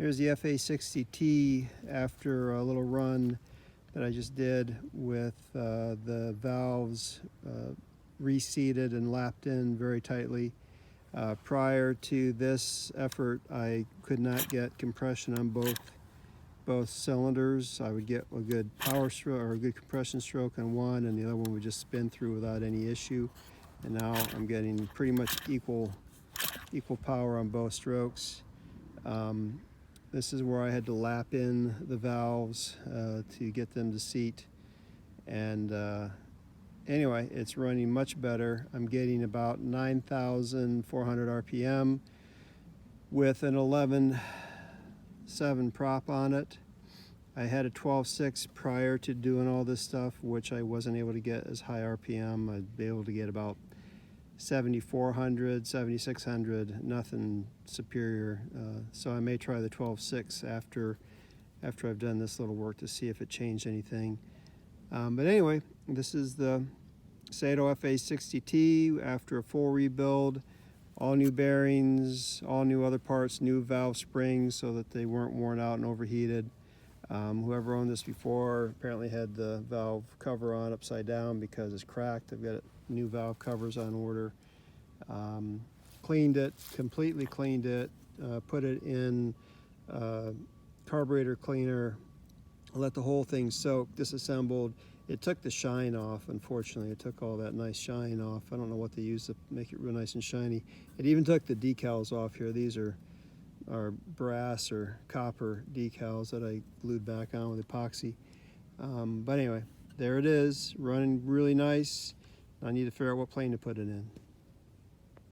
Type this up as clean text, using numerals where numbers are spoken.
Here's the FA-60T after a little run that I just did with the valves reseated and lapped in very tightly. Prior to this effort, I could not get compression on both cylinders. I would get a good power stroke or a good compression stroke on one, and the other one would just spin through without any issue. And now I'm getting pretty much equal power on both strokes. This is where I had to lap in the valves to get them to seat. And anyway, it's running much better. I'm getting about 9,400 RPM with an 11.7 prop on it. I had a 12.6 prior to doing all this stuff, which I wasn't able to get as high RPM. I'd be able to get about 7,400, 7,600, nothing superior. So I may try the 12.6 after I've done this little work to see if it changed anything. But anyway, this is the Saito FA-60T after a full rebuild. All new bearings, all new other parts, new valve springs so that they weren't worn out and overheated. Whoever owned this before apparently had the valve cover on upside down because it's cracked. I've got new valve covers on order. Cleaned it, completely cleaned it, put it in carburetor cleaner, let the whole thing soak, disassembled. It took the shine off, unfortunately. It took all that nice shine off. I don't know what they used to make it real nice and shiny. It even took the decals off here. These are brass or copper decals that I glued back on with epoxy. But anyway, there it is, running really nice. I need to figure out what plane to put it in.